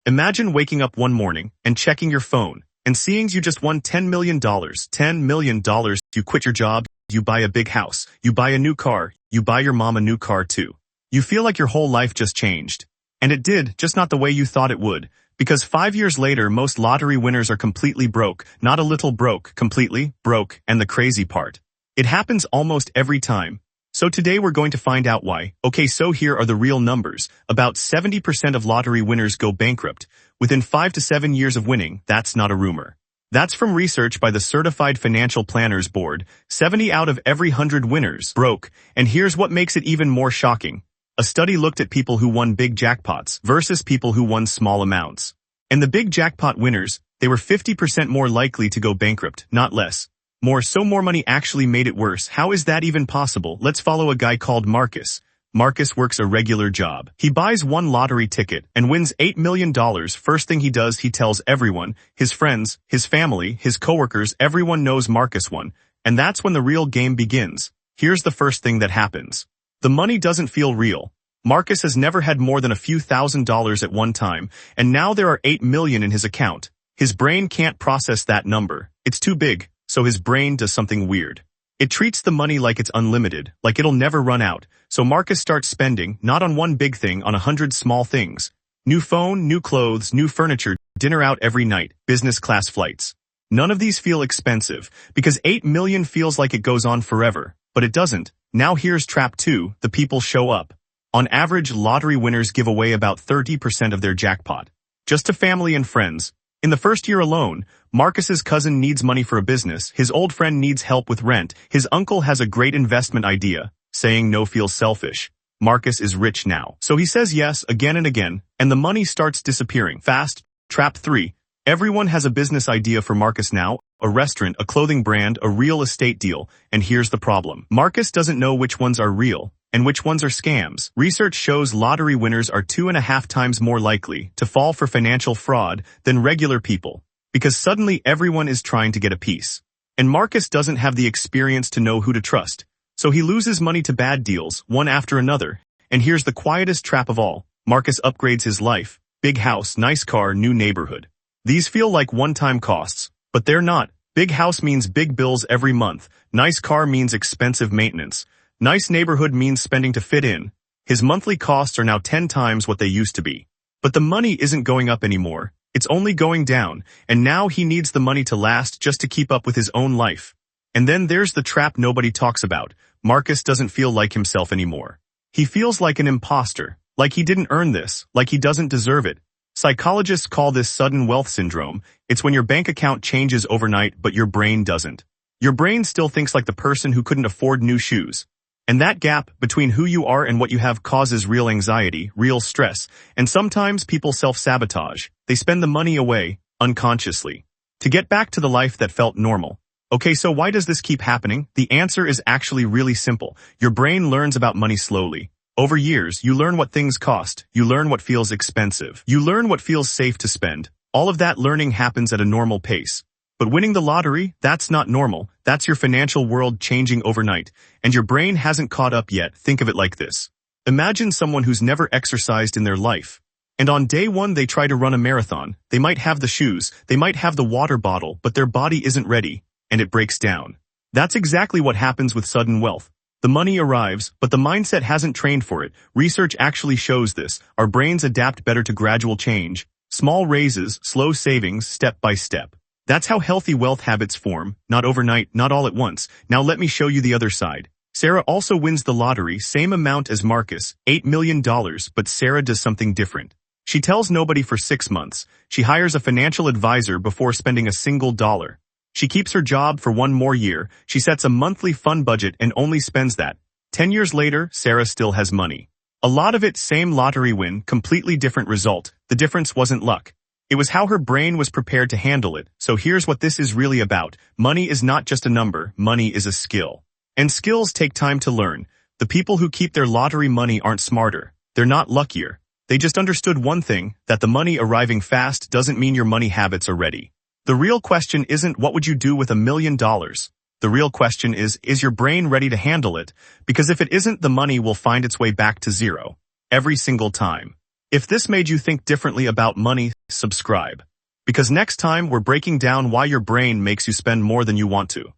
Imagine waking up one morning and checking your phone and seeing you just won $10 million. $10 million. You quit your job, you buy a big house, you buy a new car, you buy your mom a new car too. You feel like your whole life just changed. And it did, just not the way you thought it would. Because 5 years later, most lottery winners are completely broke, not a little broke, completely broke, and the crazy part. It happens almost every time. So today we're going to find out why. Okay, so here are the real numbers. About 70% of lottery winners go bankrupt within 5 to 7 years of winning. That's not a rumor. That's from research by the Certified Financial Planners Board. 70 out of every 100 winners broke. And here's what makes it even more shocking. A study looked at people who won big jackpots versus people who won small amounts. And the big jackpot winners, they were 50% more likely to go bankrupt, not less. So more money actually made it worse. How is that even possible? Let's follow a guy called Marcus. Marcus works a regular job. He buys one lottery ticket and wins $8 million. First thing he does, he tells everyone, his friends, his family, his coworkers, everyone knows Marcus won. And that's when the real game begins. Here's the first thing that happens. The money doesn't feel real. Marcus has never had more than a few $1,000s at one time, and now there are 8 million in his account. His brain can't process that number. It's too big. So his brain does something weird. It treats the money like it's unlimited, like it'll never run out. So Marcus starts spending, not on one big thing, on 100 small things. New phone, new clothes, new furniture, dinner out every night, business class flights. None of these feel expensive, because 8 million feels like it goes on forever. But it doesn't. Now here's trap 2, the people show up. On average, lottery winners give away about 30% of their jackpot. Just to family and friends. In the first year alone, Marcus's cousin needs money for a business, his old friend needs help with rent, his uncle has a great investment idea. Saying no feels selfish. Marcus is rich now. So he says yes again and again, and the money starts disappearing fast. Trap 3. Everyone has a business idea for Marcus now, a restaurant, a clothing brand, a real estate deal. And here's the problem. Marcus doesn't know which ones are real and which ones are scams. Research shows lottery winners are 2.5 times more likely to fall for financial fraud than regular people, because suddenly everyone is trying to get a piece. And Marcus doesn't have the experience to know who to trust, so he loses money to bad deals, one after another. And here's the quietest trap of all. Marcus upgrades his life. Big house, nice car, new neighborhood. These feel like one-time costs, but they're not. Big house means big bills every month. Nice car means expensive maintenance. Nice neighborhood means spending to fit in. His monthly costs are now 10 times what they used to be. But the money isn't going up anymore. It's only going down, and now he needs the money to last just to keep up with his own life. And then there's the trap nobody talks about. Marcus doesn't feel like himself anymore. He feels like an imposter, like he didn't earn this, like he doesn't deserve it. Psychologists call this sudden wealth syndrome. It's when your bank account changes overnight, but your brain doesn't. Your brain still thinks like the person who couldn't afford new shoes. And that gap between who you are and what you have causes real anxiety, real stress, and sometimes people self-sabotage. They spend the money away, unconsciously, to get back to the life that felt normal. Okay, so why does this keep happening? The answer is actually really simple. Your brain learns about money slowly. Over years, you learn what things cost. You learn what feels expensive. You learn what feels safe to spend. All of that learning happens at a normal pace. But winning the lottery, that's not normal. That's your financial world changing overnight. And your brain hasn't caught up yet. Think of it like this. Imagine someone who's never exercised in their life. And on day one, they try to run a marathon. They might have the shoes, they might have the water bottle, but their body isn't ready, and it breaks down. That's exactly what happens with sudden wealth. The money arrives, but the mindset hasn't trained for it. Research actually shows this. Our brains adapt better to gradual change. Small raises, slow savings, step by step. That's how healthy wealth habits form, not overnight, not all at once. Now let me show you the other side. Sarah also wins the lottery, same amount as Marcus, $8 million, but Sarah does something different. She tells nobody for 6 months. She hires a financial advisor before spending a single dollar. She keeps her job for 1 more year. She sets a monthly fund budget and only spends that. 10 years later, Sarah still has money. A lot of it same lottery win, completely different result. The difference wasn't luck. It was how her brain was prepared to handle it. So here's what this is really about. Money is not just a number, money is a skill. And skills take time to learn. The people who keep their lottery money aren't smarter. They're not luckier. They just understood one thing, that the money arriving fast doesn't mean your money habits are ready. The real question isn't what would you do with $1 million. The real question is your brain ready to handle it? Because if it isn't, the money will find its way back to zero. Every single time. If this made you think differently about money, subscribe. Because next time we're breaking down why your brain makes you spend more than you want to.